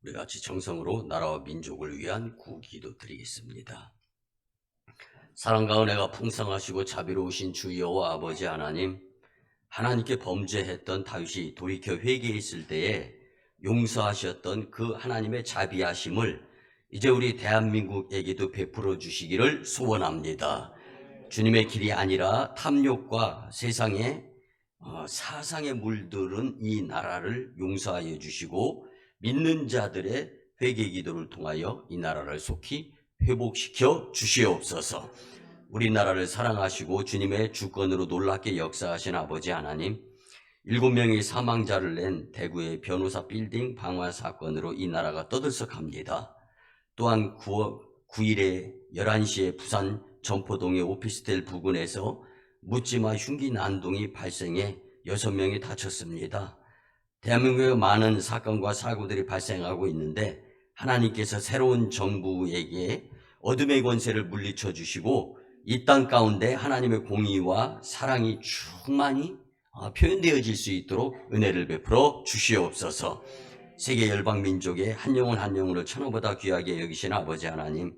우리 같이 정성으로 나라와 민족을 위한 구기도 드리겠습니다. 사랑과 은혜가 풍성하시고 자비로우신 주 여호와 아버지 하나님, 하나님께 범죄했던 다윗이 돌이켜 회개했을 때에 용서하셨던 그 하나님의 자비하심을 이제 우리 대한민국에게도 베풀어 주시기를 소원합니다. 주님의 길이 아니라 탐욕과 세상의 사상에 물들은 이 나라를 용서하여 주시고 믿는 자들의 회개 기도를 통하여 이 나라를 속히 회복시켜 주시옵소서. 우리나라를 사랑하시고 주님의 주권으로 놀랍게 역사하신 아버지 하나님, 7명의 사망자를 낸 대구의 변호사 빌딩 방화 사건으로 이 나라가 떠들썩합니다. 또한 9일에 11시에 부산 전포동의 오피스텔 부근에서 묻지마 흉기 난동이 발생해 6명이 다쳤습니다. 대한민국에 많은 사건과 사고들이 발생하고 있는데 하나님께서 새로운 정부에게 어둠의 권세를 물리쳐 주시고 이 땅 가운데 하나님의 공의와 사랑이 충만히 표현되어질 수 있도록 은혜를 베풀어 주시옵소서. 세계 열방 민족의 한 영혼 한 영혼을 천하보다 귀하게 여기신 아버지 하나님,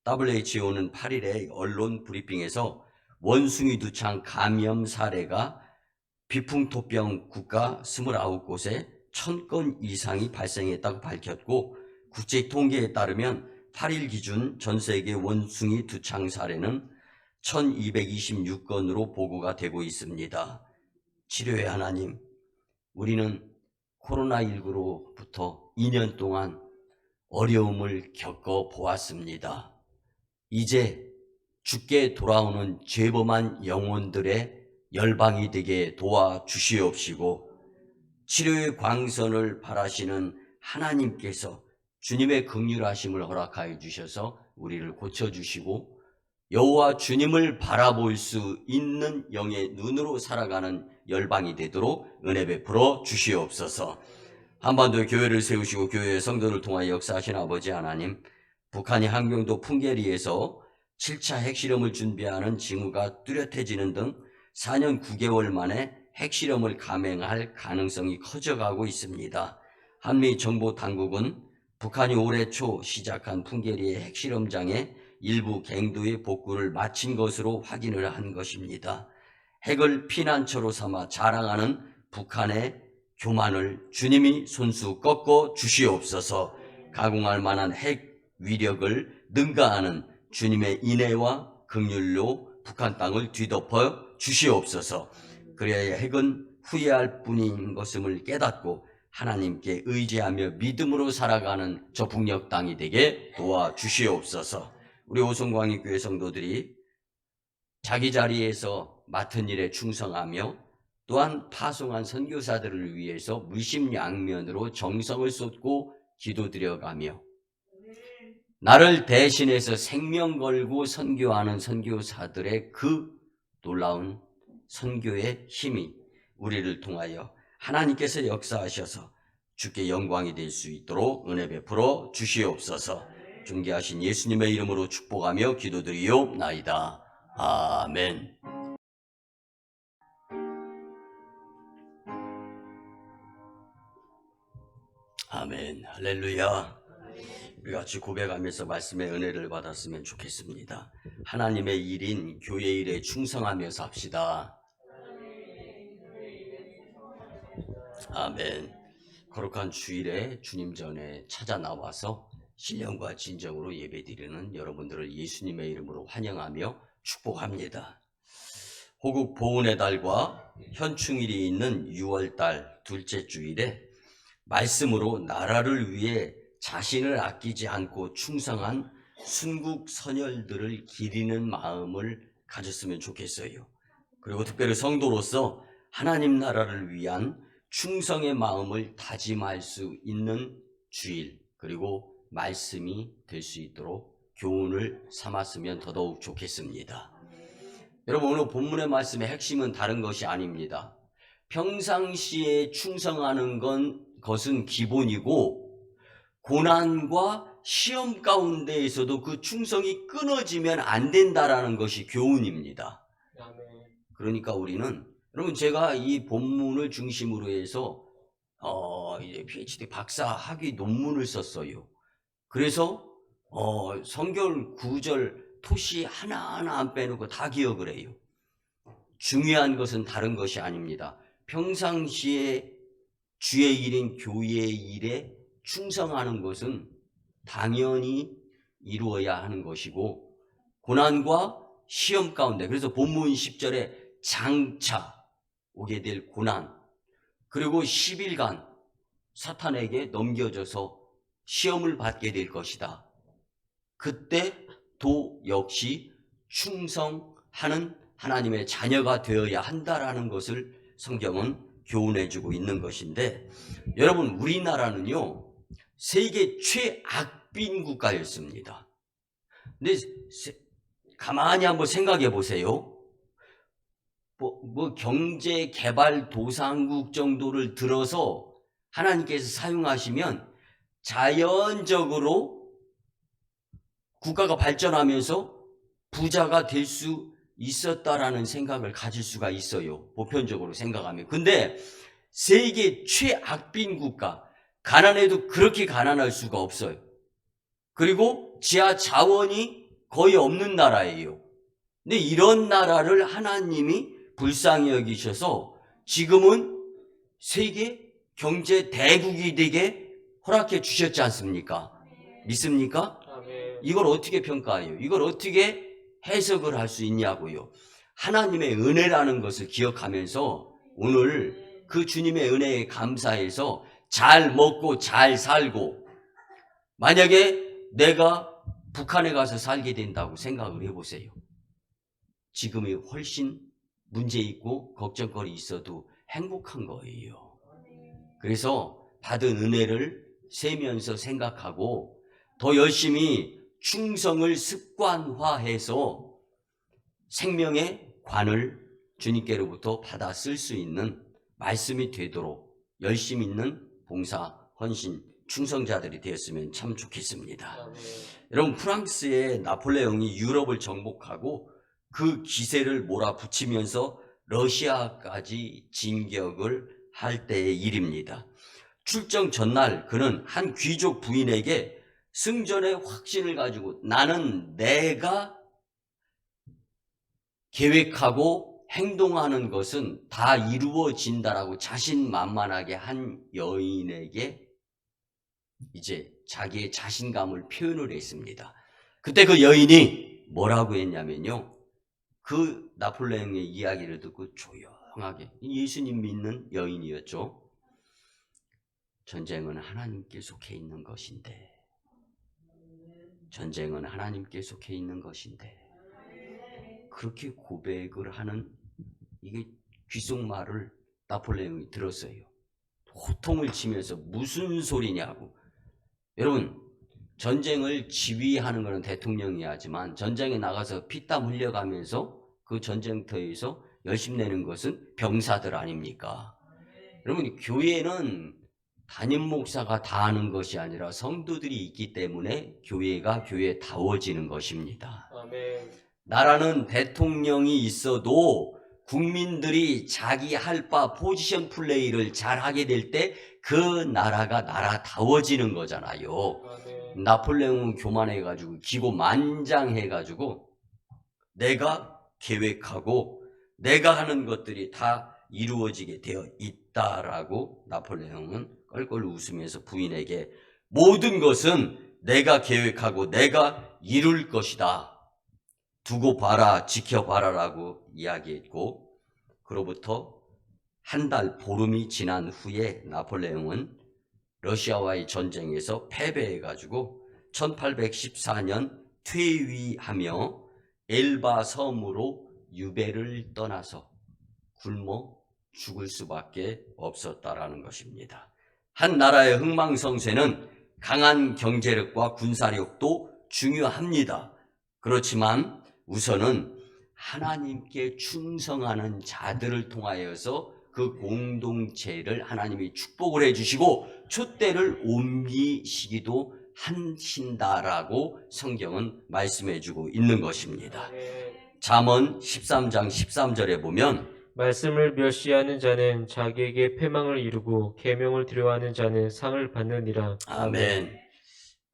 WHO는 8일에 언론 브리핑에서 원숭이 두창 감염 사례가 비풍토병 국가 29곳에 1000건 이상이 발생했다고 밝혔고, 국제 통계에 따르면 8일 기준 전 세계 원숭이 두창 사례는 1226건으로 보고가 되고 있습니다. 치료의 하나님, 우리는 코로나19로부터 2년 동안 어려움을 겪어 보았습니다. 이제 주께 돌아오는 죄범한 영혼들의 열방이 되게 도와주시옵시고, 치료의 광선을 바라시는 하나님께서 주님의 긍휼하심을 허락하여 주셔서 우리를 고쳐주시고 여호와 주님을 바라볼 수 있는 영의 눈으로 살아가는 열방이 되도록 은혜 베풀어 주시옵소서. 한반도에 교회를 세우시고 교회의 성도를 통하여 역사하신 아버지 하나님, 북한이 함경도 풍계리에서 7차 핵실험을 준비하는 징후가 뚜렷해지는 등 4년 9개월 만에 핵실험을 감행할 가능성이 커져가고 있습니다. 한미 정보 당국은 북한이 올해 초 시작한 풍계리의 핵실험장에 일부 갱도의 복구를 마친 것으로 확인을 한 것입니다. 핵을 피난처로 삼아 자랑하는 북한의 교만을 주님이 손수 꺾어 주시옵소서. 가공할 만한 핵 위력을 능가하는 주님의 인애와 긍휼로 북한 땅을 뒤덮어 주시옵소서. 그래야 핵은 후회할 뿐인 것임을 깨닫고 하나님께 의지하며 믿음으로 살아가는 저 북녘 땅이 되게 도와주시옵소서. 우리 오송광익교회 성도들이 자기 자리에서 맡은 일에 충성하며 또한 파송한 선교사들을 위해서 무심양면으로 정성을 쏟고 기도드려가며 나를 대신해서 생명 걸고 선교하는 선교사들의 그 놀라운 선교의 힘이 우리를 통하여 하나님께서 역사하셔서 주께 영광이 될 수 있도록 은혜 베풀어 주시옵소서. 존귀하신 예수님의 이름으로 축복하며 기도드리옵나이다. 아멘. 아멘. 할렐루야. 우리 같이 고백하면서 말씀의 은혜를 받았으면 좋겠습니다. 하나님의 일인 교회 일에 충성하며 삽시다. 아멘. 거룩한 주일에 주님 전에 찾아 나와서 신령과 진정으로 예배드리는 여러분들을 예수님의 이름으로 환영하며 축복합니다. 호국 보훈의 달과 현충일이 있는 6월달 둘째 주일에 말씀으로 나라를 위해 자신을 아끼지 않고 충성한 순국 선열들을 기리는 마음을 가졌으면 좋겠어요. 그리고 특별히 성도로서 하나님 나라를 위한 충성의 마음을 다짐할 수 있는 주일, 그리고 말씀이 될 수 있도록 교훈을 삼았으면 더더욱 좋겠습니다. 여러분, 오늘 본문의 말씀의 핵심은 다른 것이 아닙니다. 평상시에 충성하는 것은 기본이고 고난과 시험 가운데에서도 그 충성이 끊어지면 안 된다라는 것이 교훈입니다. 그러니까 우리는, 여러분, 제가 이 본문을 중심으로 해서 이제 PhD 박사 학위 논문을 썼어요. 그래서 성경 구절 토시 하나하나 안 빼놓고 다 기억을 해요. 중요한 것은 다른 것이 아닙니다. 평상시에 주의 일인 교회의 일에 충성하는 것은 당연히 이루어야 하는 것이고, 고난과 시험 가운데, 그래서 본문 10절에 장차 오게 될 고난, 그리고 10일간 사탄에게 넘겨져서 시험을 받게 될 것이다. 그때도 역시 충성하는 하나님의 자녀가 되어야 한다라는 것을 성경은 교훈해주고 있는 것인데, 여러분, 우리나라는요 세계 최악빈 국가였습니다. 근데 가만히 한번 생각해 보세요. 경제개발도상국 정도를 들어서 하나님께서 사용하시면 자연적으로 국가가 발전하면서 부자가 될 수 있었다라는 생각을 가질 수가 있어요. 보편적으로 생각하면. 근데 세계 최악빈 국가, 가난해도 그렇게 가난할 수가 없어요. 그리고 지하 자원이 거의 없는 나라예요. 근데 이런 나라를 하나님이 불쌍히 여기셔서 지금은 세계 경제 대국이 되게 허락해 주셨지 않습니까? 믿습니까? 이걸 어떻게 평가해요? 이걸 어떻게 해석을 할 수 있냐고요? 하나님의 은혜라는 것을 기억하면서 오늘 그 주님의 은혜에 감사해서 잘 먹고 잘 살고, 만약에 내가 북한에 가서 살게 된다고 생각을 해보세요. 지금이 훨씬 문제 있고 걱정거리 있어도 행복한 거예요. 그래서 받은 은혜를 세면서 생각하고 더 열심히 충성을 습관화해서 생명의 관을 주님께로부터 받아 쓸 수 있는 말씀이 되도록 열심 있는 봉사, 헌신, 충성자들이 되었으면 참 좋겠습니다. 여러분, 프랑스의 나폴레옹이 유럽을 정복하고 그 기세를 몰아붙이면서 러시아까지 진격을 할 때의 일입니다. 출정 전날 그는 한 귀족 부인에게 승전의 확신을 가지고 나는 내가 계획하고 행동하는 것은 다 이루어진다라고 자신만만하게 한 여인에게 이제 자기의 자신감을 표현을 했습니다. 그때 그 여인이 뭐라고 했냐면요, 그 나폴레옹의 이야기를 듣고 조용하게, 예수님 믿는 여인이었죠. 전쟁은 하나님께 속해 있는 것인데, 전쟁은 하나님께 속해 있는 것인데, 그렇게 고백을 하는 이게 귓속말을 나폴레옹이 들었어요. 호통을 치면서 무슨 소리냐고. 여러분, 전쟁을 지휘하는 것은 대통령이 하지만 전쟁에 나가서 피땀 흘려가면서 그 전쟁터에서 열심 내는 것은 병사들 아닙니까? 여러분, 교회는 담임 목사가 다 하는 것이 아니라 성도들이 있기 때문에 교회가 교회다워지는 것입니다. 아멘. 나라는 대통령이 있어도 국민들이 자기 할 바 포지션 플레이를 잘 하게 될 때 그 나라가 나라다워지는 거잖아요. 아멘. 나폴레옹은 교만해가지고 기고만장해가지고 내가 계획하고 내가 하는 것들이 다 이루어지게 되어 있다라고 나폴레옹은 껄껄 웃으면서 부인에게 모든 것은 내가 계획하고 내가 이룰 것이다, 두고 봐라, 지켜봐라라고 이야기했고, 그로부터 한 달 보름이 지난 후에 나폴레옹은 러시아와의 전쟁에서 패배해가지고 1814년 퇴위하며 엘바 섬으로 유배를 떠나서 굶어 죽을 수밖에 없었다라는 것입니다. 한 나라의 흥망성쇠는 강한 경제력과 군사력도 중요합니다. 그렇지만 우선은 하나님께 충성하는 자들을 통하여서 그 공동체를 하나님이 축복을 해주시고 촛대를 옮기시기도 하신다라고 성경은 말씀해주고 있는 것입니다. 잠언 13장 13절에 보면 말씀을 멸시하는 자는 자기에게 패망을 이루고 계명을 두려워하는 자는 상을 받느니라. 아멘.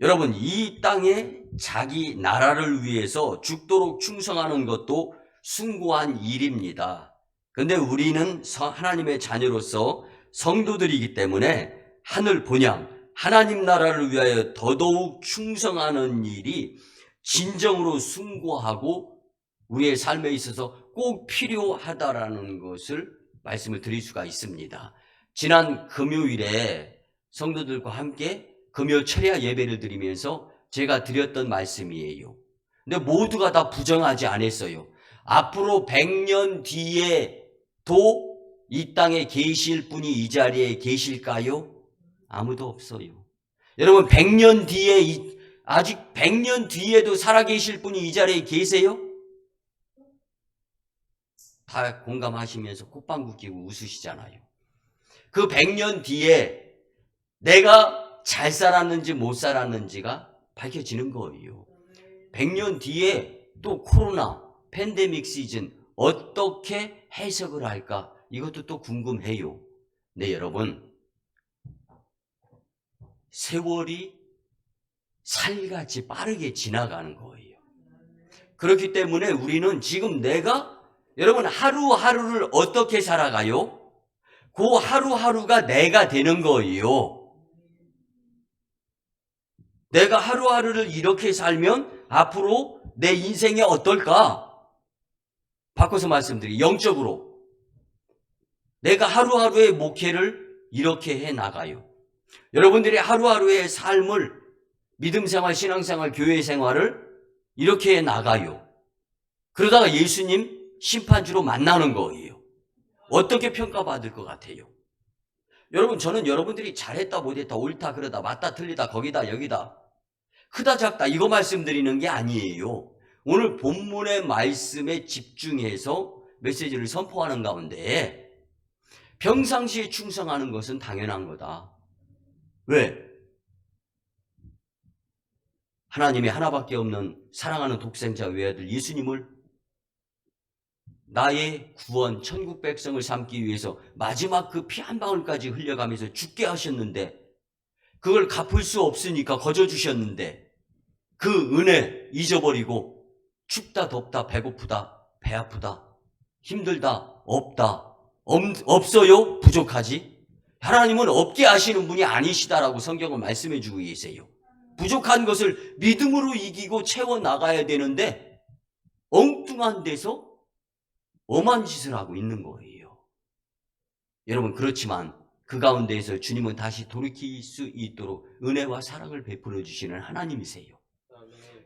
여러분, 이 땅에 자기 나라를 위해서 죽도록 충성하는 것도 숭고한 일입니다. 그런데 우리는 하나님의 자녀로서 성도들이기 때문에 하늘 본향, 하나님 나라를 위하여 더더욱 충성하는 일이 진정으로 숭고하고 우리의 삶에 있어서 꼭 필요하다라는 것을 말씀을 드릴 수가 있습니다. 지난 금요일에 성도들과 함께 금요 철야 예배를 드리면서 제가 드렸던 말씀이에요. 근데 모두가 다 부정하지 않았어요. 앞으로 100년 뒤에도 이 땅에 계실 분이 이 자리에 계실까요? 아무도 없어요. 여러분, 100년 뒤에, 아직 100년 뒤에도 살아계실 분이 이 자리에 계세요? 다 공감하시면서 콧방귀 끼고 웃으시잖아요. 그 100년 뒤에 내가 잘 살았는지 못 살았는지가 밝혀지는 거예요. 100년 뒤에 또 코로나, 팬데믹 시즌 어떻게 해석을 할까? 이것도 또 궁금해요. 네, 여러분. 세월이 살같이 빠르게 지나가는 거예요. 그렇기 때문에 우리는 지금 여러분 하루하루를 어떻게 살아가요? 그 하루하루가 내가 되는 거예요. 내가 하루하루를 이렇게 살면 앞으로 내 인생이 어떨까? 바꿔서 말씀드리요. 영적으로. 내가 하루하루의 목회를 이렇게 해 나가요. 여러분들이 하루하루의 삶을, 믿음생활, 신앙생활, 교회생활을 이렇게 해 나가요. 그러다가 예수님 심판주로 만나는 거예요. 어떻게 평가받을 것 같아요? 여러분, 저는 여러분들이 잘했다 못했다 옳다 그러다 맞다 틀리다 거기다 여기다 크다 작다 이거 말씀드리는 게 아니에요. 오늘 본문의 말씀에 집중해서 메시지를 선포하는 가운데 평상시에 충성하는 것은 당연한 거다. 왜? 하나님이 하나밖에 없는 사랑하는 독생자 외아들 예수님을 나의 구원 천국 백성을 삼기 위해서 마지막 그 피 한 방울까지 흘려가면서 죽게 하셨는데 그걸 갚을 수 없으니까 거저 주셨는데 그 은혜 잊어버리고 춥다 덥다 배고프다 배 아프다 힘들다 없다 없어요 부족하지 하나님은 없게 하시는 분이 아니시다라고 성경은 말씀해 주고 계세요. 부족한 것을 믿음으로 이기고 채워나가야 되는데 엉뚱한 데서 엄한 짓을 하고 있는 거예요. 여러분, 그렇지만 그 가운데에서 주님은 다시 돌이킬 수 있도록 은혜와 사랑을 베풀어 주시는 하나님이세요.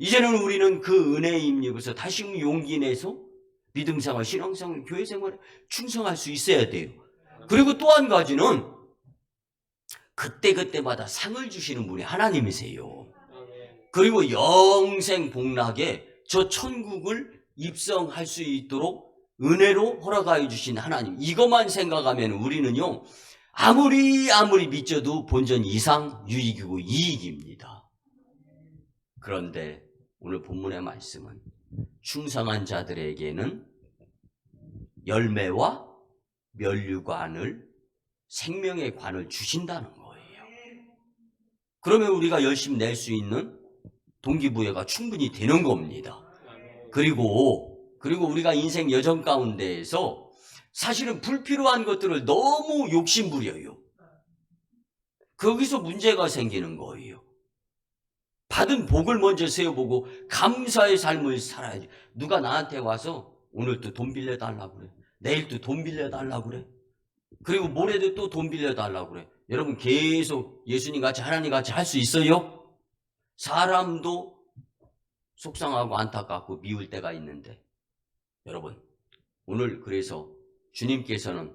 이제는 우리는 그 은혜에 입력해서 다시 용기 내서 믿음생활, 신앙생활, 교회생활에 충성할 수 있어야 돼요. 그리고 또 한 가지는 그때그때마다 상을 주시는 분이 하나님이세요. 그리고 영생 복락에 저 천국을 입성할 수 있도록 은혜로 허락하여 주신 하나님, 이것만 생각하면 우리는요 아무리 믿져도 본전 이상 유익이고 이익입니다. 그런데 오늘 본문의 말씀은 충성한 자들에게는 열매와 면류관을, 생명의 관을 주신다는 거예요. 그러면 우리가 열심히 낼 수 있는 동기부여가 충분히 되는 겁니다. 그리고 우리가 인생 여정 가운데에서 사실은 불필요한 것들을 너무 욕심부려요. 거기서 문제가 생기는 거예요. 받은 복을 먼저 세워보고 감사의 삶을 살아야지. 누가 나한테 와서 오늘도 돈 빌려달라고 그래. 내일도 돈 빌려달라고 그래. 그리고 모레도 또 돈 빌려달라고 그래. 여러분 계속 예수님같이 하나님같이 할 수 있어요? 사람도 속상하고 안타깝고 미울 때가 있는데 여러분 오늘 그래서 주님께서는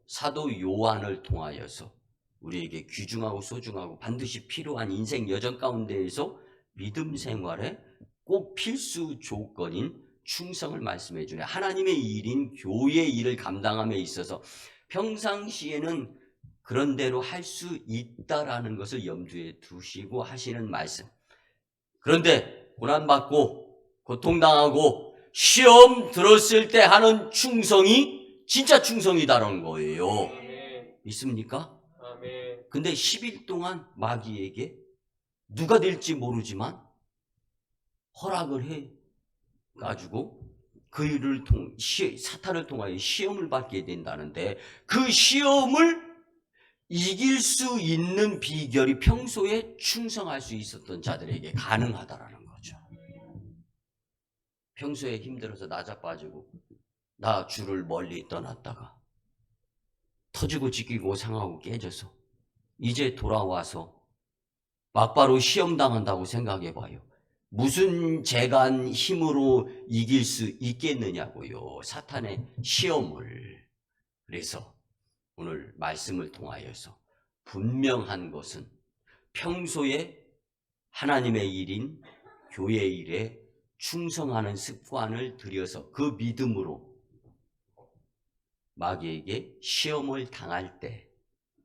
사도 요한을 통하여서 우리에게 귀중하고 소중하고 반드시 필요한 인생 여정 가운데에서 믿음 생활에 꼭 필수 조건인 충성을 말씀해 주네. 하나님의 일인 교회의 일을 감당함에 있어서 평상시에는 그런 대로 할 수 있다라는 것을 염두에 두시고 하시는 말씀. 그런데 고난받고 고통당하고 시험 들었을 때 하는 충성이 진짜 충성이다라는 거예요. 아멘. 믿습니까? 아멘. 근데 10일 동안 마귀에게 누가 될지 모르지만 허락을 해 가지고 사탄을 통하여 시험을 받게 된다는데, 그 시험을 이길 수 있는 비결이 평소에 충성할 수 있었던 자들에게 가능하다라는 거죠. 평소에 힘들어서 나자빠지고 나 주를 멀리 떠났다가 터지고 지키고 상하고 깨져서 이제 돌아와서 막바로 시험 당한다고 생각해 봐요. 무슨 재간 힘으로 이길 수 있겠느냐고요, 사탄의 시험을. 그래서 오늘 말씀을 통하여서 분명한 것은 평소에 하나님의 일인 교회 일에 충성하는 습관을 들여서 그 믿음으로 마귀에게 시험을 당할 때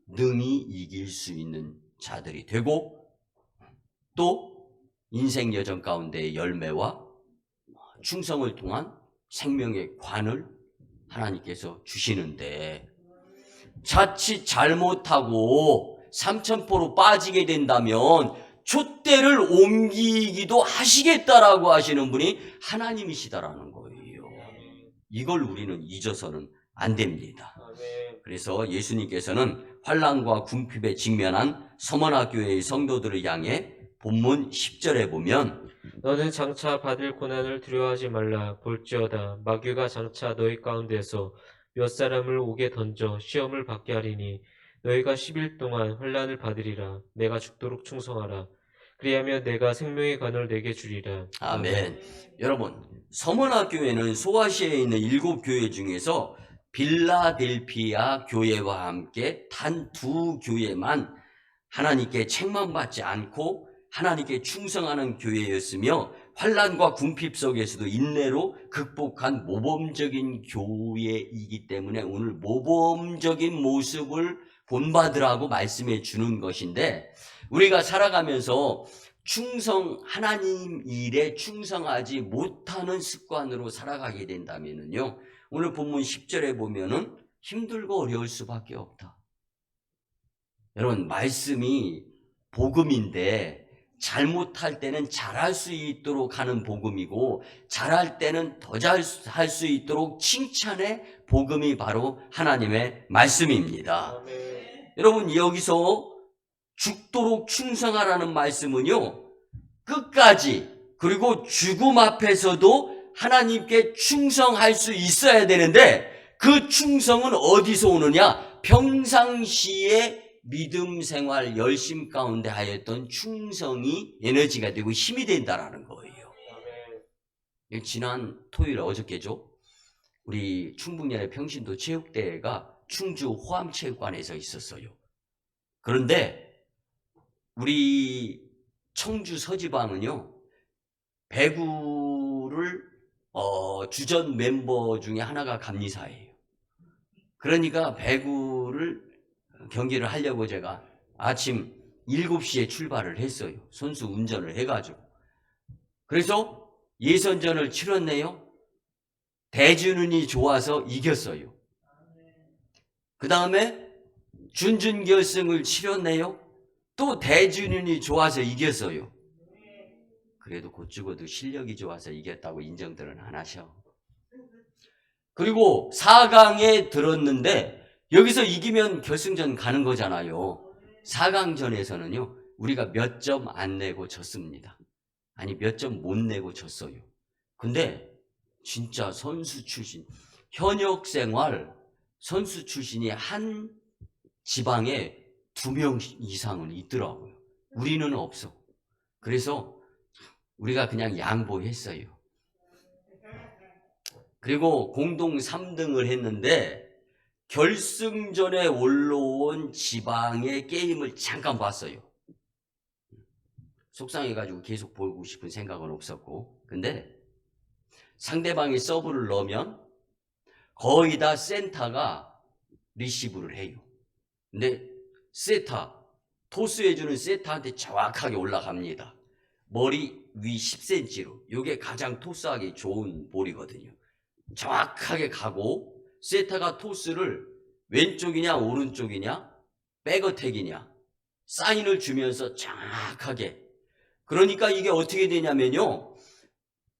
능히 이길 수 있는 자들이 되고, 또 인생 여정 가운데의 열매와 충성을 통한 생명의 관을 하나님께서 주시는데, 자칫 잘못하고 삼천포로 빠지게 된다면 촛대를 옮기기도 하시겠다라고 하시는 분이 하나님이시다라는 거예요. 이걸 우리는 잊어서는 안 됩니다. 아멘. 그래서 예수님께서는 환난과 궁핍에 직면한 서머나 교회의 성도들을 향해 본문 10절에 보면, 너는 장차 받을 고난을 두려워하지 말라. 볼지어다 마귀가 장차 너희 가운데서 몇 사람을 옥에 던져 시험을 받게 하리니 너희가 10일 동안 환난을 받으리라. 내가 죽도록 충성하라. 그리하면 내가 생명의 관을 내게 주리라. 아멘. 여러분, 서머나 교회는 소아시아에 있는 7교회 중에서 빌라델피아 교회와 함께 단 2교회만 하나님께 책망받지 않고 하나님께 충성하는 교회였으며, 환난과 궁핍 속에서도 인내로 극복한 모범적인 교회이기 때문에 오늘 모범적인 모습을 본받으라고 말씀해 주는 것인데, 우리가 살아가면서 하나님 일에 충성하지 못하는 습관으로 살아가게 된다면요, 오늘 본문 10절에 보면은 힘들고 어려울 수밖에 없다. 여러분, 말씀이 복음인데 잘못할 때는 잘할 수 있도록 하는 복음이고, 잘할 때는 더 잘할 수 있도록 칭찬의 복음이 바로 하나님의 말씀입니다. 아멘. 여러분, 여기서 죽도록 충성하라는 말씀은요, 끝까지, 그리고 죽음 앞에서도 하나님께 충성할 수 있어야 되는데, 그 충성은 어디서 오느냐? 평상시에 믿음 생활 열심 가운데 하였던 충성이 에너지가 되고 힘이 된다라는 거예요. 아멘. 지난 토요일, 어저께죠, 우리 충북연의 평신도 체육대회가 충주 호암체육관에서 있었어요. 그런데 우리 청주 서지방은요, 배구를 주전 멤버 중에 하나가 감리사예요. 그러니까 배구를 경기를 하려고 제가 아침 7시에 출발을 했어요. 선수 운전을 해가지고. 그래서 예선전을 치렀네요. 대준운이 좋아서 이겼어요. 그 다음에 준준결승을 치렀네요. 또 대준운이 좋아서 이겼어요. 그래도 곧 죽어도 실력이 좋아서 이겼다고 인정들은 안 하셔. 그리고 4강에 들었는데 여기서 이기면 결승전 가는 거잖아요. 4강전에서는요, 우리가 몇 점 안 내고 졌습니다. 아니, 몇 점 못 내고 졌어요. 근데 진짜 선수 출신, 현역 생활 선수 출신이 한 지방에 2명 이상은 있더라고요. 우리는 없어. 그래서 우리가 그냥 양보했어요. 그리고 공동 3등을 했는데 결승전에 올라온 지방의 게임을 잠깐 봤어요. 속상해가지고 계속 보고 싶은 생각은 없었고, 근데 상대방이 서브를 넣으면 거의 다 센터가 리시브를 해요. 근데 토스해주는 세타한테 정확하게 올라갑니다. 머리 위 10cm로. 이게 가장 토스하기 좋은 볼이거든요. 정확하게 가고 세타가 토스를 왼쪽이냐 오른쪽이냐 백어택이냐 사인을 주면서 정확하게, 그러니까 이게 어떻게 되냐면요,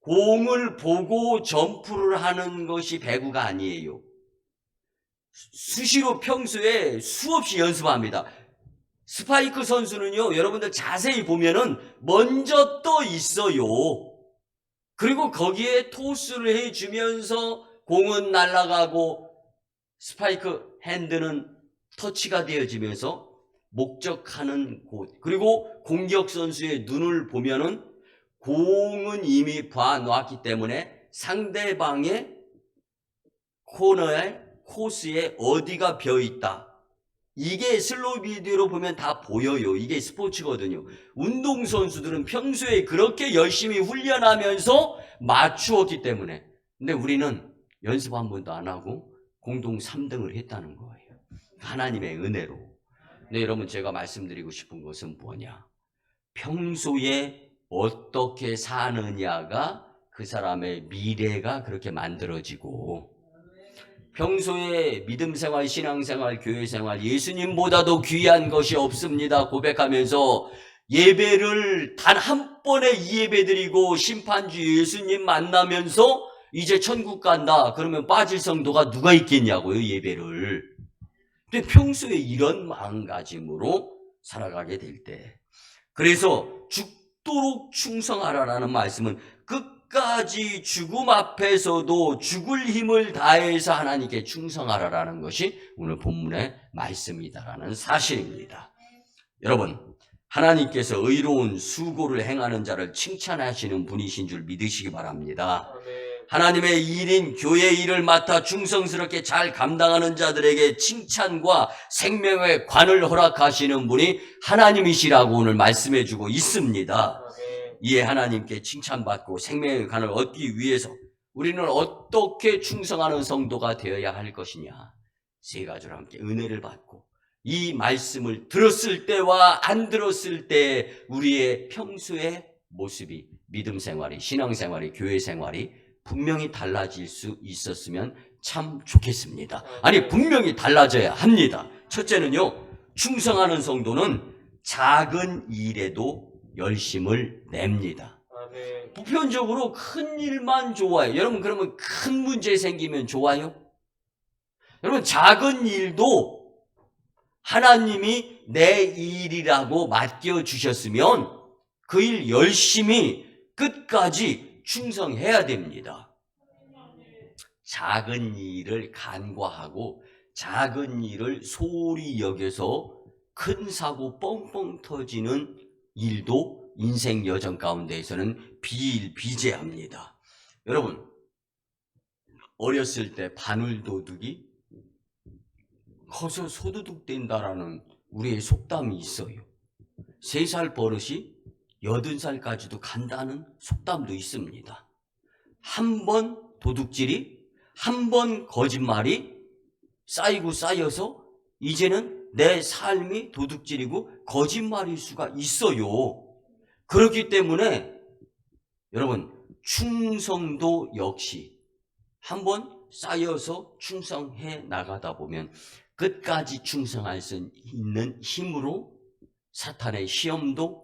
공을 보고 점프를 하는 것이 배구가 아니에요. 수시로 평소에 수없이 연습합니다. 스파이크 선수는요, 여러분들 자세히 보면은 먼저 떠 있어요. 그리고 거기에 토스를 해주면서 공은 날아가고 스파이크 핸드는 터치가 되어지면서 목적하는 곳, 그리고 공격 선수의 눈을 보면은 공은 이미 봐놨기 때문에 상대방의 코너에 코스에 어디가 비어있다, 이게 슬로우 비디오로 보면 다 보여요. 이게 스포츠거든요. 운동선수들은 평소에 그렇게 열심히 훈련하면서 맞추었기 때문에. 근데 우리는 연습 한 번도 안 하고 공동 3등을 했다는 거예요. 하나님의 은혜로. 근데 여러분, 제가 말씀드리고 싶은 것은 뭐냐, 평소에 어떻게 사느냐가 그 사람의 미래가 그렇게 만들어지고, 평소에 믿음 생활, 신앙 생활, 교회 생활, 예수님보다도 귀한 것이 없습니다 고백하면서 예배를 단 한 번에 이 예배 드리고 심판주 예수님 만나면서 이제 천국 간다 그러면 빠질 성도가 누가 있겠냐고요, 예배를. 근데 평소에 이런 마음가짐으로 살아가게 될 때, 그래서 죽도록 충성하라라는 말씀은 끝까지 죽음 앞에서도 죽을 힘을 다해서 하나님께 충성하라라는 것이 오늘 본문의 말씀이다라는 사실입니다. 여러분, 하나님께서 의로운 수고를 행하는 자를 칭찬하시는 분이신 줄 믿으시기 바랍니다. 하나님의 일인 교회 일을 맡아 충성스럽게 잘 감당하는 자들에게 칭찬과 생명의 관을 허락하시는 분이 하나님이시라고 오늘 말씀해 주고 있습니다. 이에 하나님께 칭찬받고 생명의 관을 얻기 위해서 우리는 어떻게 충성하는 성도가 되어야 할 것이냐, 세 가지로 함께 은혜를 받고 이 말씀을 들었을 때와 안 들었을 때 우리의 평소의 모습이, 믿음 생활이, 신앙 생활이, 교회 생활이 분명히 달라질 수 있었으면 참 좋겠습니다. 아니, 분명히 달라져야 합니다. 첫째는요, 충성하는 성도는 작은 일에도 열심을 냅니다. 보편적으로 큰 일만 좋아해요. 여러분, 그러면 큰 문제 생기면 좋아요? 여러분, 작은 일도 하나님이 내 일이라고 맡겨주셨으면 그 일 열심히 끝까지 충성해야 됩니다. 작은 일을 간과하고 작은 일을 소홀히 여겨서 큰 사고 뻥뻥 터지는 일도 인생 여정 가운데에서는 비일비재합니다. 여러분, 어렸을 때 바늘도둑이 커서 소도둑 된다라는 우리의 속담이 있어요. 3살 버릇이 80살까지도 간다는 속담도 있습니다. 한 번 도둑질이, 한 번 거짓말이 쌓이고 쌓여서 이제는 내 삶이 도둑질이고 거짓말일 수가 있어요. 그렇기 때문에 여러분, 충성도 역시 한 번 쌓여서 충성해 나가다 보면 끝까지 충성할 수 있는 힘으로 사탄의 시험도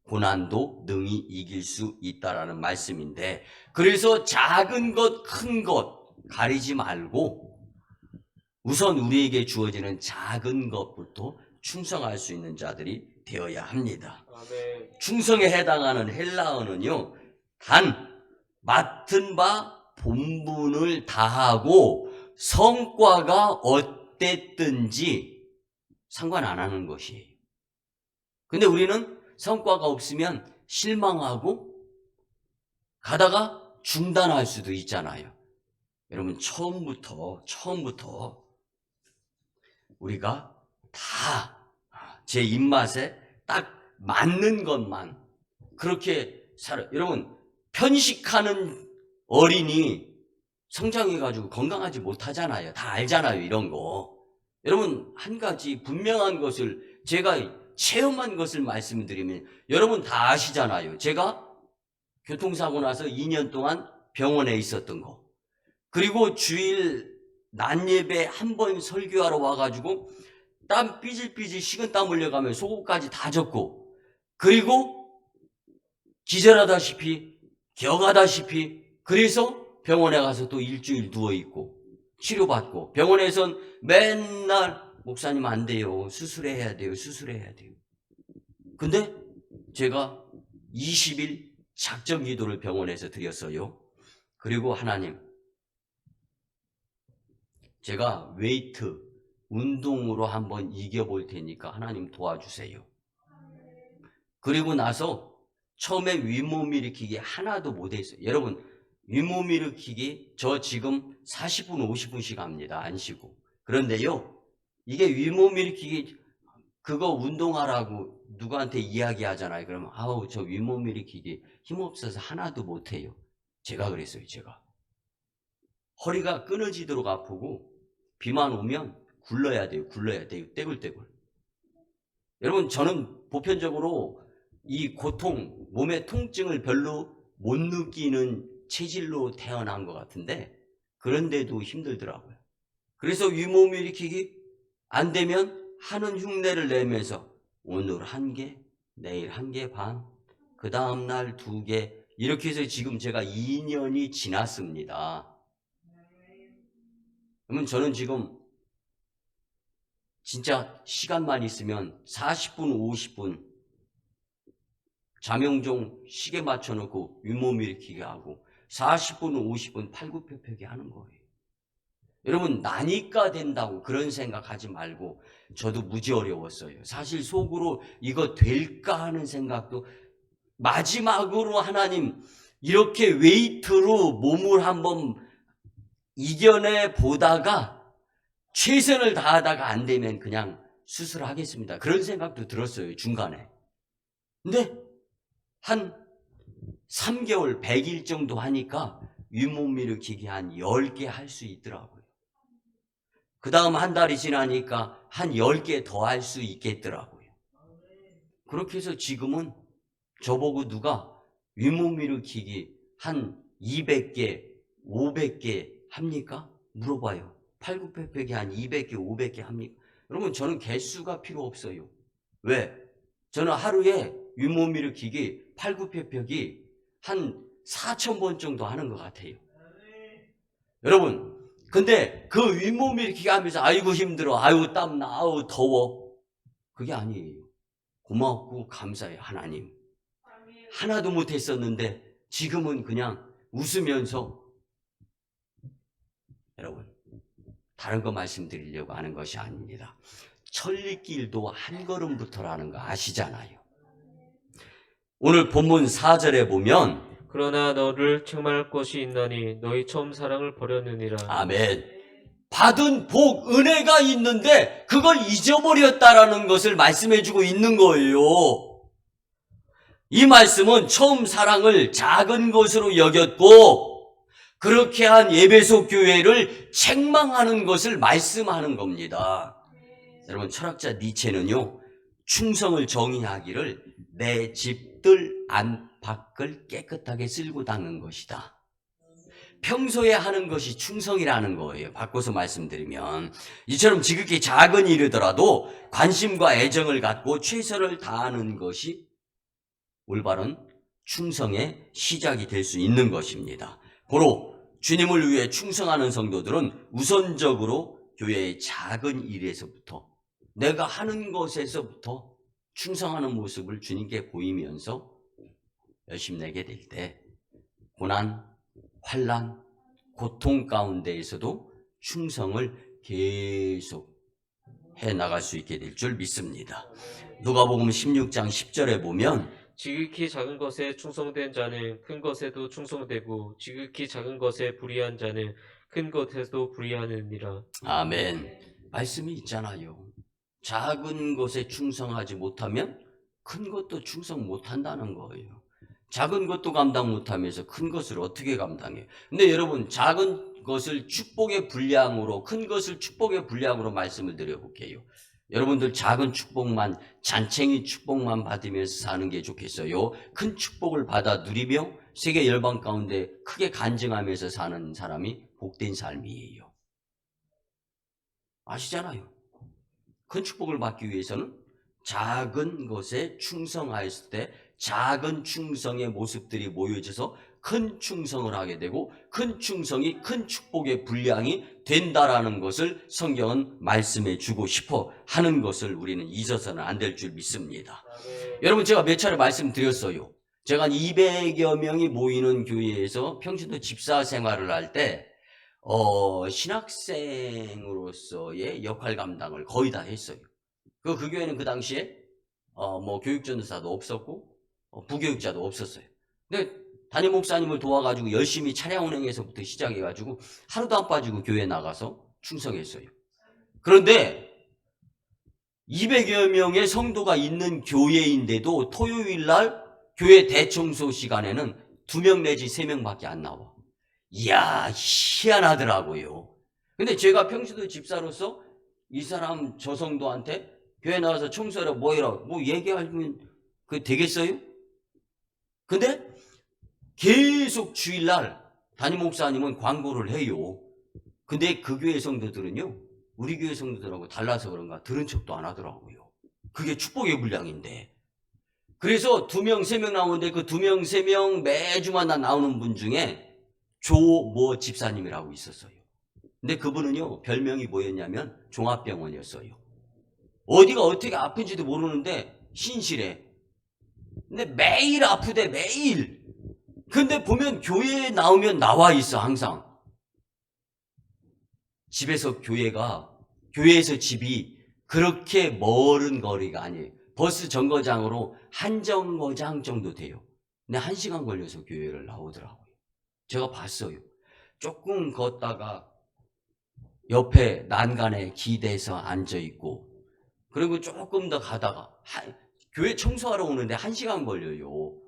고난도 능히 이길 수 있다라는 말씀인데, 그래서 작은 것, 큰 것 가리지 말고 우선 우리에게 주어지는 작은 것부터 충성할 수 있는 자들이 되어야 합니다. 충성에 해당하는 헬라어는요, 단 맡은 바 본분을 다하고 성과가 어땠든지 상관 안 하는 것이에요. 근데 우리는 성과가 없으면 실망하고 가다가 중단할 수도 있잖아요. 여러분, 처음부터 우리가 다 제 입맛에 딱 맞는 것만 그렇게 살아요. 여러분, 편식하는 어린이 성장해가지고 건강하지 못하잖아요. 다 알잖아요, 이런 거. 여러분, 한 가지 분명한 것을 제가 체험한 것을 말씀드리면 여러분 다 아시잖아요. 제가 교통사고 나서 2년 동안 병원에 있었던 거, 그리고 주일 낮 예배 한 번 설교하러 와가지고 땀 삐질삐질 식은땀 흘려가면 속옷까지 다 젖고, 그리고 기절하다시피 기어가다시피, 그래서 병원에 가서 또 일주일 누워있고 치료받고, 병원에선 맨날 목사님 안 돼요, 수술해야 돼요, 수술해야 돼요. 근데 제가 20일 작정 기도를 병원에서 드렸어요. 그리고 하나님, 제가 웨이트 운동으로 한번 이겨볼 테니까 하나님 도와주세요. 그리고 나서 처음에 윗몸 일으키기 하나도 못했어요. 여러분, 윗몸 일으키기 저 지금 40분 50분씩 합니다. 안 쉬고. 그런데요, 이게 윗몸 일으키기 그거 운동하라고 누구한테 이야기하잖아요. 그러면 아우 저 윗몸 일으키기 힘없어서 하나도 못해요. 제가 그랬어요. 제가 허리가 끊어지도록 아프고 비만 오면 굴러야 돼요. 굴러야 돼요. 떼굴떼굴. 여러분, 저는 보편적으로 이 고통, 몸의 통증을 별로 못 느끼는 체질로 태어난 것 같은데, 그런데도 힘들더라고요. 그래서 윗몸 일으키기 안 되면 하는 흉내를 내면서 오늘 1개, 내일 1개 반, 그 다음날 2개, 이렇게 해서 지금 제가 2년이 지났습니다. 그러면 저는 지금 진짜 시간만 있으면 40분, 50분 자명종 시계 맞춰놓고 윗몸 일으키게 하고 40분, 50분 팔굽혀펴기 하는 거예요. 여러분, 나니까 된다고 그런 생각하지 말고, 저도 무지 어려웠어요. 사실 속으로 이거 될까 하는 생각도, 마지막으로 하나님 이렇게 웨이트로 몸을 한번 이겨내 보다가 최선을 다하다가 안 되면 그냥 수술하겠습니다. 그런 생각도 들었어요, 중간에. 근데 한 3개월, 100일 정도 하니까 윗몸 일으키기 한 10개 할 수 있더라고요. 그 다음 한 달이 지나니까 한 10개 더 할 수 있겠더라고요. 그렇게 해서 지금은 저보고 누가 윗몸 일으키기 한 200개, 500개 합니까? 물어봐요. 팔굽혀펴기 한 200개, 500개 합니까? 여러분, 저는 개수가 필요 없어요. 왜? 저는 하루에 윗몸 일으키기, 팔굽혀펴기 한 4,000번 정도 하는 것 같아요. 여러분, 근데 그 윗몸 일으키기 하면서 아이고 힘들어, 아이고 땀나, 아우 더워, 그게 아니에요. 고맙고 감사해요. 하나님, 하나도 못했었는데 지금은 그냥 웃으면서, 여러분, 다른 거 말씀드리려고 하는 것이 아닙니다. 천리길도 한 걸음부터라는 거 아시잖아요. 오늘 본문 4절에 보면 그러나 너를 책망할 것이 있나니 너희 처음 사랑을 버렸느니라. 아멘. 받은 복, 은혜가 있는데 그걸 잊어버렸다라는 것을 말씀해주고 있는 거예요. 이 말씀은 처음 사랑을 작은 것으로 여겼고 그렇게 한 에베소 교회를 책망하는 것을 말씀하는 겁니다. 여러분, 철학자 니체는요, 충성을 정의하기를 내 집들 안팎을 깨끗하게 쓸고 닦는 것이다. 평소에 하는 것이 충성이라는 거예요. 바꿔서 말씀드리면, 이처럼 지극히 작은 일이더라도 관심과 애정을 갖고 최선을 다하는 것이 올바른 충성의 시작이 될 수 있는 것입니다. 고로 주님을 위해 충성하는 성도들은 우선적으로 교회의 작은 일에서부터, 내가 하는 것에서부터 충성하는 모습을 주님께 보이면서 열심내게 될 때 고난, 환난, 고통 가운데에서도 충성을 계속 해나갈 수 있게 될 줄 믿습니다. 누가복음 16장 10절에 보면 지극히 작은 것에 충성된 자는 큰 것에도 충성되고 지극히 작은 것에 불의한 자는 큰 것에도 불의하느니라. 아멘. 말씀이 있잖아요. 작은 것에 충성하지 못하면 큰 것도 충성 못한다는 거예요. 작은 것도 감당 못하면서 큰 것을 어떻게 감당해요? 근데 여러분, 작은 것을 축복의 분량으로, 큰 것을 축복의 분량으로 말씀을 드려볼게요. 여러분들 작은 축복만, 잔챙이 축복만 받으면서 사는 게 좋겠어요? 큰 축복을 받아 누리며 세계 열방 가운데 크게 간증하면서 사는 사람이 복된 삶이에요. 아시잖아요. 큰 축복을 받기 위해서는 작은 것에 충성하였을 때 작은 충성의 모습들이 모여져서 큰 충성을 하게 되고 큰 충성이 큰 축복의 분량이 된다라는 것을 성경은 말씀해 주고 싶어 하는 것을 우리는 잊어서는 안 될 줄 믿습니다. 여러분, 제가 몇 차례 말씀드렸어요. 제가 한 200여 명이 모이는 교회에서 평신도 집사 생활을 할 때 신학생으로서의 역할 감당을 거의 다 했어요. 그 교회는 그 당시에 교육전도사도 없었고 부교육자도 없었어요. 근데 담임 목사님을 도와가지고 열심히 차량 운행에서부터 시작해가지고 하루도 안 빠지고 교회 나가서 충성했어요. 그런데 200여 명의 성도가 있는 교회인데도 토요일 날 교회 대청소 시간에는 2명 내지 3명밖에 안 나와. 이야, 희한하더라고요. 근데 제가 평소도 집사로서 이 사람 저 성도한테 교회 나와서 청소하라 뭐 해라 뭐 얘기하면 그게 되겠어요? 근데 계속 주일날 담임 목사님은 광고를 해요. 근데 그 교회 성도들은요, 우리 교회 성도들하고 달라서 그런가 들은 척도 안 하더라고요. 그게 축복의 분량인데. 그래서 2명, 3명 나오는데 그 2명, 3명 매주마다 나오는 분 중에 조모 집사님이라고 있었어요. 근데 그분은요, 별명이 뭐였냐면 종합병원이었어요. 어디가 어떻게 아픈지도 모르는데 신실해. 근데 매일 아프대, 매일. 근데 보면 교회에 나오면 나와 있어, 항상. 교회에서 집이 그렇게 멀은 거리가 아니에요. 버스 정거장으로 한 정거장 정도 돼요. 근데 1시간 걸려서 교회를 나오더라고요. 제가 봤어요. 조금 걷다가 옆에 난간에 기대서 앉아있고, 그리고 조금 더 가다가 교회 청소하러 오는데 1시간 걸려요.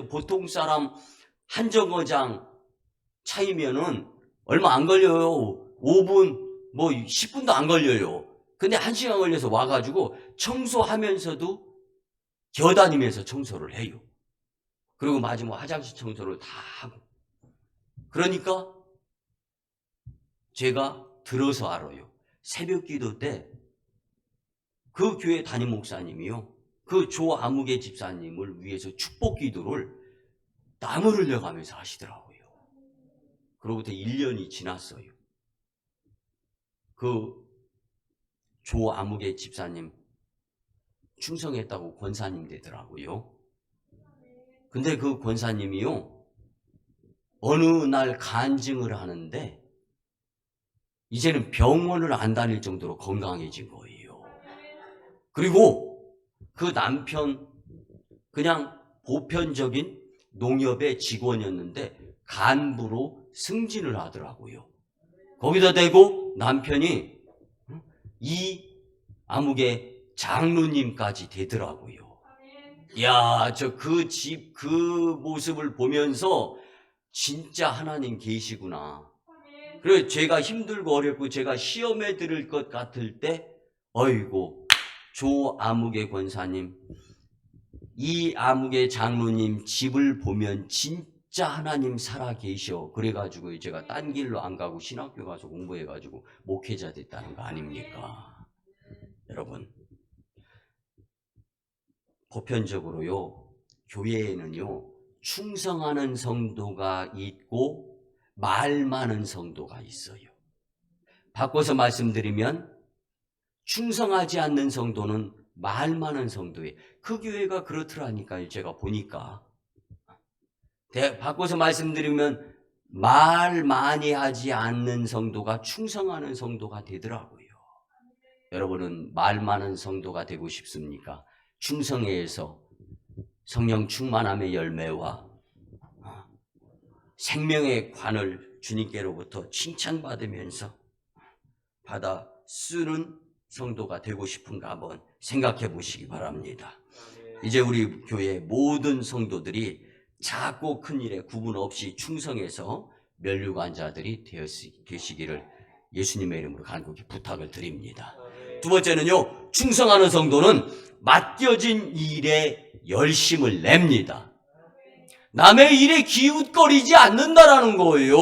보통 사람 한 정거장 차이면은 얼마 안 걸려요. 5분, 10분도 안 걸려요. 근데 1시간 걸려서 와가지고 청소하면서도 겨다니면서 청소를 해요. 그리고 마지막 화장실 청소를 다 하고. 그러니까 제가 들어서 알아요. 새벽 기도 때 그 교회 담임 목사님이요, 그 조아무개 집사님을 위해서 축복 기도를 땀을 흘려가면서 하시더라고요. 그로부터 1년이 지났어요. 그 조아무개 집사님 충성했다고 권사님 되더라고요. 근데 그 권사님이요, 어느 날 간증을 하는데 이제는 병원을 안 다닐 정도로 건강해진 거예요. 그리고 그 남편 그냥 보편적인 농협의 직원이었는데 간부로 승진을 하더라고요. 거기다 대고 남편이 이 아무개 장로님까지 되더라고요. 이야, 그 모습을 보면서 진짜 하나님 계시구나. 그래서 제가 힘들고 어렵고 제가 시험에 들을 것 같을 때, 어이고, 조아무개 권사님, 이 아무개 장로님 집을 보면 진짜 하나님 살아 계셔. 그래가지고 제가 딴 길로 안 가고 신학교 가서 공부해가지고 목회자 됐다는 거 아닙니까? 여러분, 보편적으로요, 교회에는요, 충성하는 성도가 있고 말 많은 성도가 있어요. 바꿔서 말씀드리면 충성하지 않는 성도는 말 많은 성도예요. 그 교회가 그렇더라니까요. 제가 보니까. 바꿔서 말씀드리면 말 많이 하지 않는 성도가 충성하는 성도가 되더라고요. 여러분은 말 많은 성도가 되고 싶습니까? 충성회에서 성령 충만함의 열매와 생명의 관을 주님께로부터 칭찬받으면서 받아 쓰는 성도가 되고 싶은가 한번 생각해 보시기 바랍니다. 이제 우리 교회 모든 성도들이 작고 큰 일에 구분 없이 충성해서 면류관자들이 되시기를 예수님의 이름으로 간곡히 부탁을 드립니다. 두 번째는요, 충성하는 성도는 맡겨진 일에 열심을 냅니다. 남의 일에 기웃거리지 않는다라는 거예요.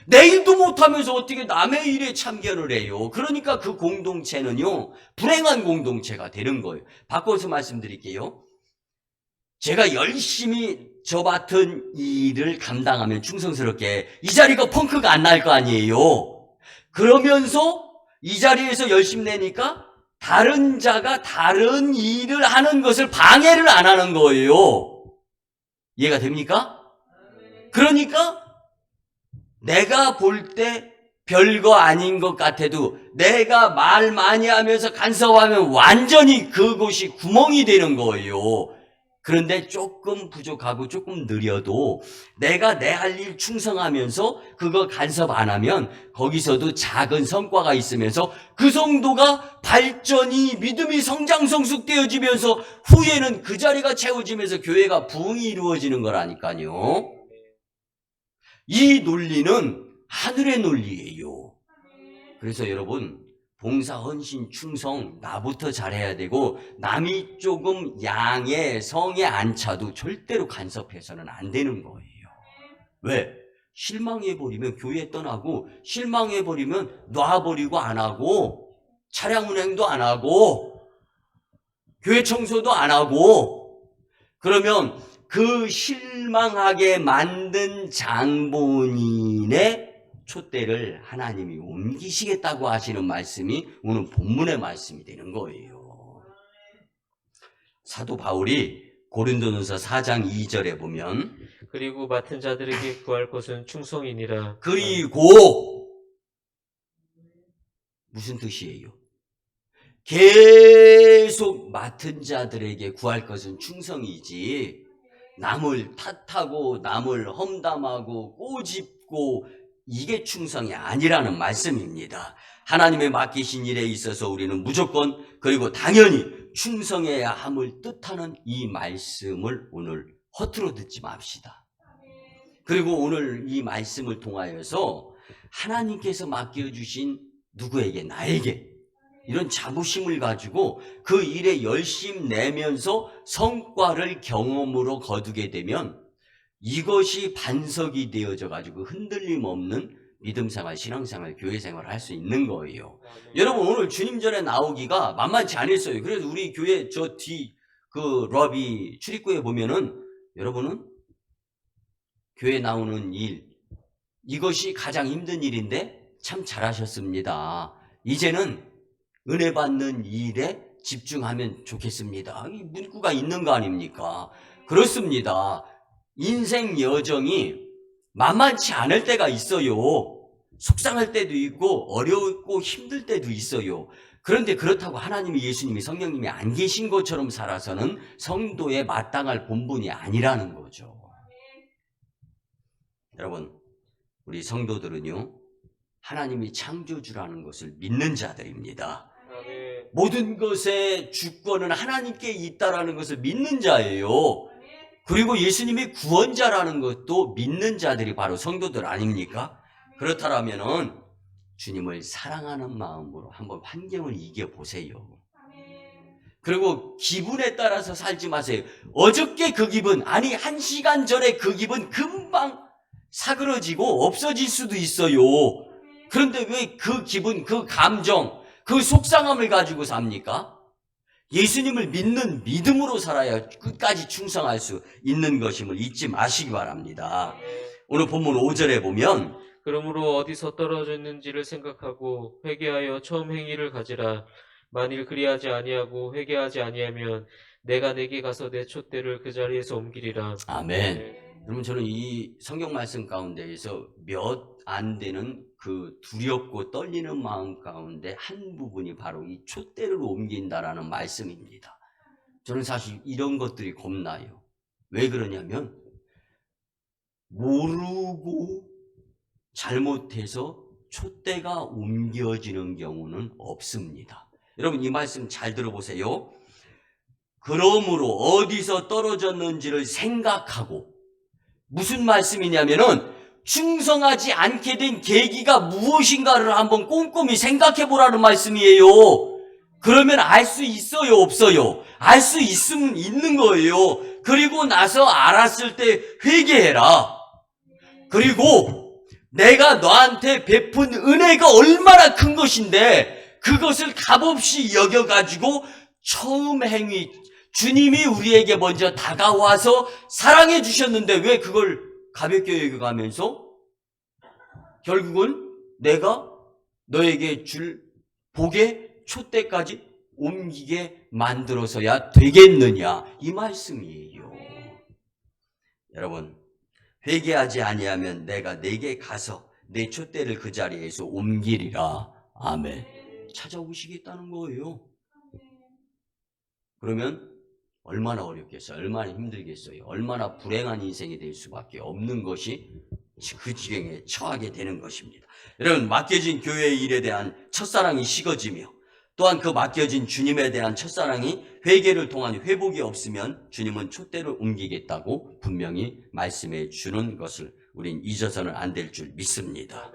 내 일도 못하면서 어떻게 남의 일에 참견을 해요? 그러니까 그 공동체는요, 불행한 공동체가 되는 거예요. 바꿔서 말씀드릴게요. 제가 열심히 저 맡은 일을 감당하면 충성스럽게 이 자리가 펑크가 안 날 거 아니에요. 그러면서 이 자리에서 열심히 내니까 다른 자가 다른 일을 하는 것을 방해를 안 하는 거예요. 이해가 됩니까? 그러니까 내가 볼 때 별거 아닌 것 같아도 내가 말 많이 하면서 간섭하면 완전히 그곳이 구멍이 되는 거예요. 그런데 조금 부족하고 조금 느려도 내가 내 할 일 충성하면서 그거 간섭 안 하면 거기서도 작은 성과가 있으면서 그 성도가 발전이 믿음이 성장 성숙되어지면서 후에는 그 자리가 채워지면서 교회가 부흥이 이루어지는 거라니까요. 이 논리는 하늘의 논리예요. 그래서 여러분, 봉사, 헌신, 충성 나부터 잘해야 되고 남이 조금 양의 성에 안 차도 절대로 간섭해서는 안 되는 거예요. 왜? 실망해버리면 교회 떠나고 실망해버리면 놔버리고 안 하고 차량 운행도 안 하고 교회 청소도 안 하고 그러면 그 실망하게 만든 장본인의 촛대를 하나님이 옮기시겠다고 하시는 말씀이 오늘 본문의 말씀이 되는 거예요. 사도 바울이 고린도전서 4장 2절에 보면 그리고 맡은 자들에게 구할 것은 충성이니라. 그리고 무슨 뜻이에요? 계속 맡은 자들에게 구할 것은 충성이지 남을 탓하고 남을 험담하고 꼬집고 이게 충성이 아니라는 말씀입니다. 하나님의 맡기신 일에 있어서 우리는 무조건 그리고 당연히 충성해야 함을 뜻하는 이 말씀을 오늘 허투루 듣지 맙시다. 그리고 오늘 이 말씀을 통하여서 하나님께서 맡겨주신 누구에게 나에게 이런 자부심을 가지고 그 일에 열심 내면서 성과를 경험으로 거두게 되면 이것이 반석이 되어져 가지고 흔들림 없는 믿음생활, 신앙생활, 교회생활을 할 수 있는 거예요. 여러분 오늘 주님 전에 나오기가 만만치 않았어요. 그래서 우리 교회 저 뒤 그 러비 출입구에 보면은 여러분은 교회 나오는 일 이것이 가장 힘든 일인데 참 잘하셨습니다. 이제는 은혜 받는 일에 집중하면 좋겠습니다. 이 문구가 있는 거 아닙니까? 그렇습니다. 인생 여정이 만만치 않을 때가 있어요. 속상할 때도 있고 어렵고 힘들 때도 있어요. 그런데 그렇다고 하나님이 예수님이 성령님이 안 계신 것처럼 살아서는 성도의 마땅할 본분이 아니라는 거죠. 여러분 우리 성도들은요 하나님이 창조주라는 것을 믿는 자들입니다. 모든 것의 주권은 하나님께 있다라는 것을 믿는 자예요. 그리고 예수님이 구원자라는 것도 믿는 자들이 바로 성도들 아닙니까? 그렇다면은 주님을 사랑하는 마음으로 한번 환경을 이겨보세요. 그리고 기분에 따라서 살지 마세요. 어저께 그 기분, 아니 1시간 전에 그 기분 금방 사그러지고 없어질 수도 있어요. 그런데 왜 그 기분, 그 감정, 그 속상함을 가지고 삽니까? 예수님을 믿는 믿음으로 살아야 끝까지 충성할 수 있는 것임을 잊지 마시기 바랍니다. 오늘 본문 5절에 보면 그러므로 어디서 떨어졌는지를 생각하고 회개하여 처음 행위를 가지라. 만일 그리하지 아니하고 회개하지 아니하면 내가 내게 가서 내 촛대를 그 자리에서 옮기리라. 아멘. 여러분 저는 이 성경 말씀 가운데에서 몇 안 되는 그 두렵고 떨리는 마음 가운데 한 부분이 바로 이 촛대를 옮긴다라는 말씀입니다. 저는 사실 이런 것들이 겁나요. 왜 그러냐면 모르고 잘못해서 촛대가 옮겨지는 경우는 없습니다. 여러분 이 말씀 잘 들어보세요. 그러므로 어디서 떨어졌는지를 생각하고 무슨 말씀이냐면은 충성하지 않게 된 계기가 무엇인가를 한번 꼼꼼히 생각해 보라는 말씀이에요. 그러면 알 수 있어요, 없어요? 알 수 있으면 있는 거예요. 그리고 나서 알았을 때 회개해라. 그리고 내가 너한테 베푼 은혜가 얼마나 큰 것인데 그것을 값없이 여겨가지고 처음 행위, 주님이 우리에게 먼저 다가와서 사랑해 주셨는데 왜 그걸 가볍게 여겨가면서 결국은 내가 너에게 줄 복의 촛대까지 옮기게 만들어서야 되겠느냐, 이 말씀이에요. 여러분, 회개하지 아니하면 내가 내게 가서 내 촛대를 그 자리에서 옮기리라. 아멘. 찾아오시겠다는 거예요. 그러면 얼마나 어렵겠어요? 얼마나 힘들겠어요? 얼마나 불행한 인생이 될 수밖에 없는 것이 그 지경에 처하게 되는 것입니다. 여러분, 맡겨진 교회의 일에 대한 첫사랑이 식어지며 또한 그 맡겨진 주님에 대한 첫사랑이 회개를 통한 회복이 없으면 주님은 촛대를 옮기겠다고 분명히 말씀해 주는 것을 우린 잊어서는 안 될 줄 믿습니다.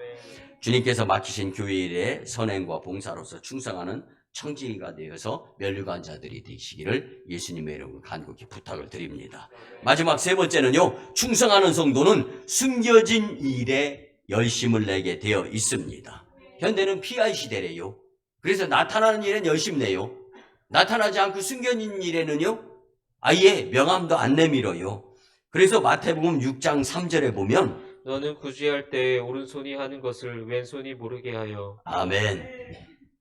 주님께서 맡기신 교회 일에 선행과 봉사로서 충성하는 청지기가 되어서 면류관 자들이 되시기를 예수님의 이름으로 간곡히 부탁을 드립니다. 마지막 세 번째는요, 충성하는 성도는 숨겨진 일에 열심을 내게 되어 있습니다. 현대는 PI 시대래요. 그래서 나타나는 일엔 열심 내요. 나타나지 않고 숨겨진 일에는요, 아예 명함도 안 내밀어요. 그래서 마태복음 6장 3절에 보면 너는 구제할 때 오른손이 하는 것을 왼손이 모르게 하여. 아멘.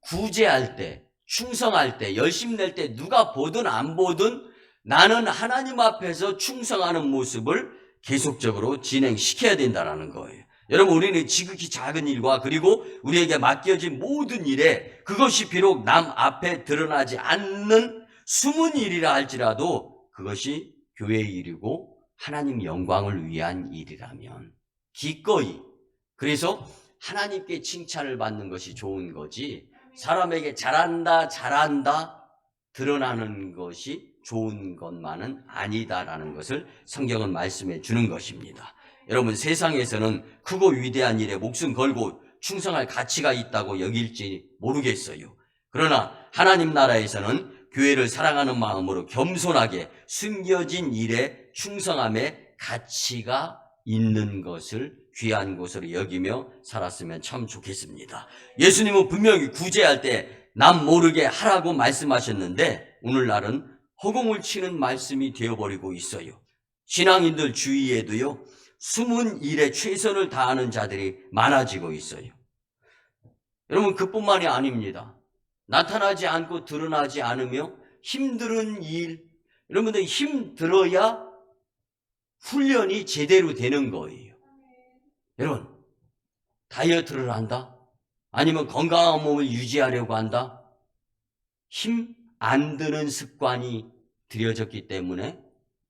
구제할 때, 충성할 때, 열심 낼 때 누가 보든 안 보든 나는 하나님 앞에서 충성하는 모습을 계속적으로 진행시켜야 된다는 거예요. 여러분, 우리는 지극히 작은 일과 그리고 우리에게 맡겨진 모든 일에 그것이 비록 남 앞에 드러나지 않는 숨은 일이라 할지라도 그것이 교회의 일이고 하나님 영광을 위한 일이라면 기꺼이, 그래서 하나님께 칭찬을 받는 것이 좋은 거지 사람에게 잘한다 드러나는 것이 좋은 것만은 아니다라는 것을 성경은 말씀해 주는 것입니다. 여러분, 세상에서는 크고 위대한 일에 목숨 걸고 충성할 가치가 있다고 여길지 모르겠어요. 그러나 하나님 나라에서는 교회를 사랑하는 마음으로 겸손하게 숨겨진 일에 충성함에 가치가 있는 것을 귀한 것으로 여기며 살았으면 참 좋겠습니다. 예수님은 분명히 구제할 때 남 모르게 하라고 말씀하셨는데 오늘날은 허공을 치는 말씀이 되어버리고 있어요. 신앙인들 주위에도요, 숨은 일에 최선을 다하는 자들이 많아지고 있어요. 여러분, 그뿐만이 아닙니다. 나타나지 않고 드러나지 않으며 힘든 일, 여러분들 힘들어야 훈련이 제대로 되는 거예요. 여러분, 다이어트를 한다? 아니면 건강한 몸을 유지하려고 한다? 힘 안 드는 습관이 들여졌기 때문에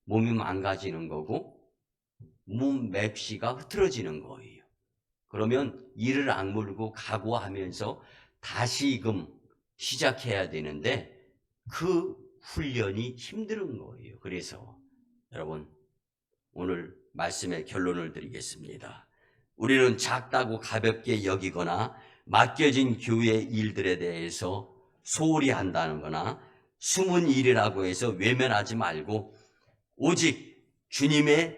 몸이 망가지는 거고 몸 맵시가 흐트러지는 거예요. 그러면 이를 악물고 각오하면서 다시금 시작해야 되는데 그 훈련이 힘든 거예요. 그래서 여러분, 오늘 말씀의 결론을 드리겠습니다. 우리는 작다고 가볍게 여기거나 맡겨진 교회 일들에 대해서 소홀히 한다는 거나 숨은 일이라고 해서 외면하지 말고 오직 주님의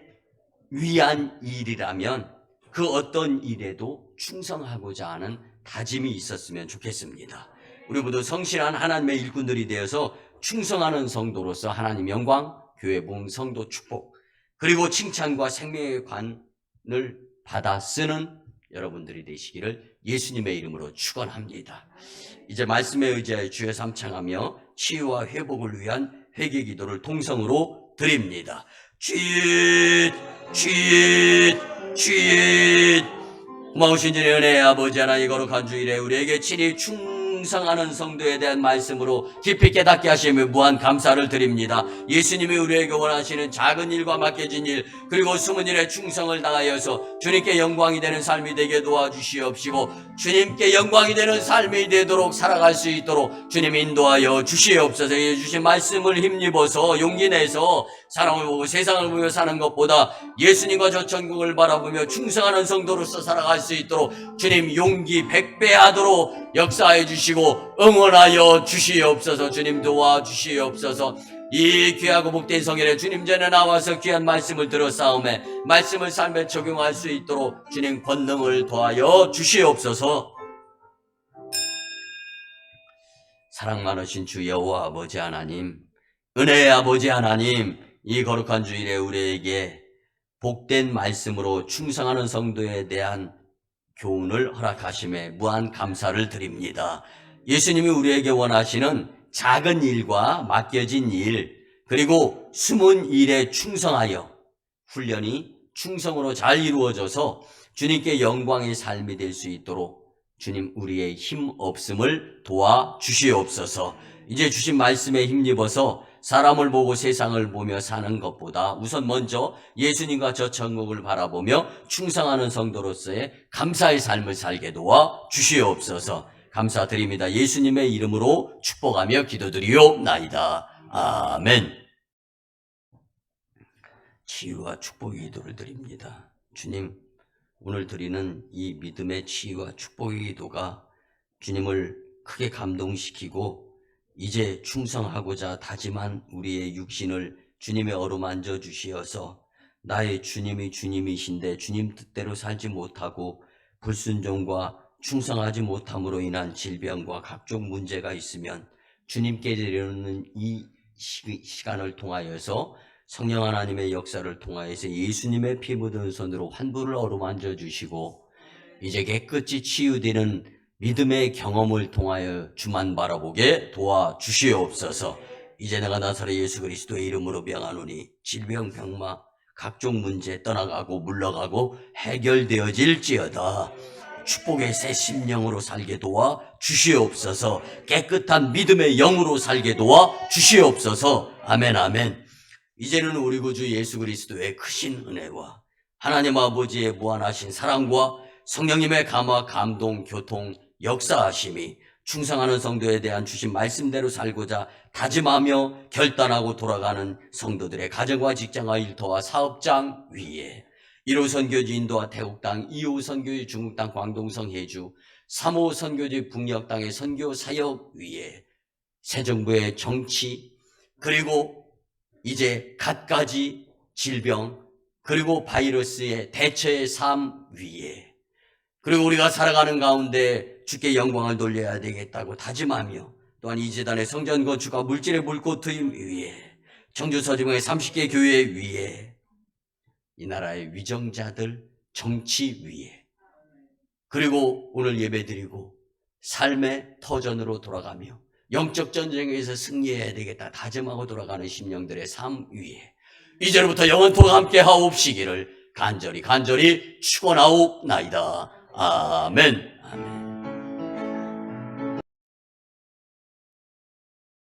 위한 일이라면 그 어떤 일에도 충성하고자 하는 다짐이 있었으면 좋겠습니다. 우리 모두 성실한 하나님의 일꾼들이 되어서 충성하는 성도로서 하나님 영광, 교회 부흥 성도 축복, 그리고 칭찬과 생명의 관을 받아 쓰는 여러분들이 되시기를 예수님의 이름으로 축원합니다. 이제 말씀에 의지하여 주여 삼창하며 치유와 회복을 위한 회개 기도를 통성으로 드립니다. 주여 고마우신 주의 은혜, 아버지 하나님 거룩한 주일에 우리에게 친히 충성하는 성도에 대한 말씀으로 깊이 깨닫게 하시며 무한 감사를 드립니다. 예수님이 우리에게 원하시는 작은 일과 맡겨진 일, 그리고 숨은 일에 충성을 다하여서 주님께 영광이 되는 삶이 되게 도와주시옵시고 주님께 영광이 되는 삶이 되도록 살아갈 수 있도록 주님 인도하여 주시옵소서. 주신 말씀을 힘입어서 용기 내서 사람을 보고 세상을 보며 사는 것보다 예수님과 저 천국을 바라보며 충성하는 성도로서 살아갈 수 있도록 주님 용기 100배 하도록 역사해 주시고 응원하여 주시옵소서. 주님 도와주시옵소서. 이 귀하고 복된 성일에 주님 전에 나와서 귀한 말씀을 들어 싸움에 말씀을 삶에 적용할 수 있도록 주님 권능을 더하여 주시옵소서. 사랑 많으신 주 여호와 아버지 하나님, 은혜의 아버지 하나님, 이 거룩한 주일에 우리에게 복된 말씀으로 충성하는 성도에 대한 교훈을 허락하심에 무한 감사를 드립니다. 예수님이 우리에게 원하시는 작은 일과 맡겨진 일, 그리고 숨은 일에 충성하여 훈련이 충성으로 잘 이루어져서 주님께 영광의 삶이 될 수 있도록 주님 우리의 힘 없음을 도와주시옵소서. 이제 주신 말씀에 힘입어서 사람을 보고 세상을 보며 사는 것보다 우선 먼저 예수님과 저 천국을 바라보며 충성하는 성도로서의 감사의 삶을 살게 도와 주시옵소서. 감사드립니다. 예수님의 이름으로 축복하며 기도드리옵나이다. 아멘. 치유와 축복의 기도를 드립니다. 주님, 오늘 드리는 이 믿음의 치유와 축복의 기도가 주님을 크게 감동시키고 이제 충성하고자 다짐한 우리의 육신을 주님의 어루만져 주시어서 나의 주님이 주님이신데 주님 뜻대로 살지 못하고 불순종과 충성하지 못함으로 인한 질병과 각종 문제가 있으면 주님께 드리는 이 시간을 통하여서 성령 하나님의 역사를 통하여서 예수님의 피 묻은 손으로 환부를 어루만져 주시고 이제 깨끗이 치유되는 믿음의 경험을 통하여 주만 바라보게 도와주시옵소서. 이제 내가 나사렛 예수 그리스도의 이름으로 명하노니 질병 병마 각종 문제 떠나가고 물러가고 해결되어질지어다. 축복의 새 심령으로 살게 도와 주시옵소서. 깨끗한 믿음의 영으로 살게 도와 주시옵소서. 아멘 아멘. 이제는 우리 구주 예수 그리스도의 크신 은혜와 하나님 아버지의 무한하신 사랑과 성령님의 감화, 감동, 교통, 역사하심이 충성하는 성도에 대한 주신 말씀대로 살고자 다짐하며 결단하고 돌아가는 성도들의 가정과 직장과 일터와 사업장 위에 1호 선교지 인도와 태국 땅, 2호 선교지 중국 땅, 광동성 해주, 3호 선교지 북녘 땅의 선교 사역 위에 새 정부의 정치, 그리고 이제 갖가지 질병, 그리고 바이러스의 대처의 삶 위에, 그리고 우리가 살아가는 가운데 주께 영광을 돌려야 되겠다고 다짐하며 또한 이 재단의 성전 건축과 물질의 물꽃 트임 위에 청주 서지봉의 30개 교회 위에 이 나라의 위정자들 정치 위에 그리고 오늘 예배드리고 삶의 터전으로 돌아가며 영적 전쟁에서 승리해야 되겠다 다짐하고 돌아가는 심령들의 삶 위에 이제부터 영원토록 함께 하옵시기를 간절히 축원하옵나이다. 아멘. 아멘.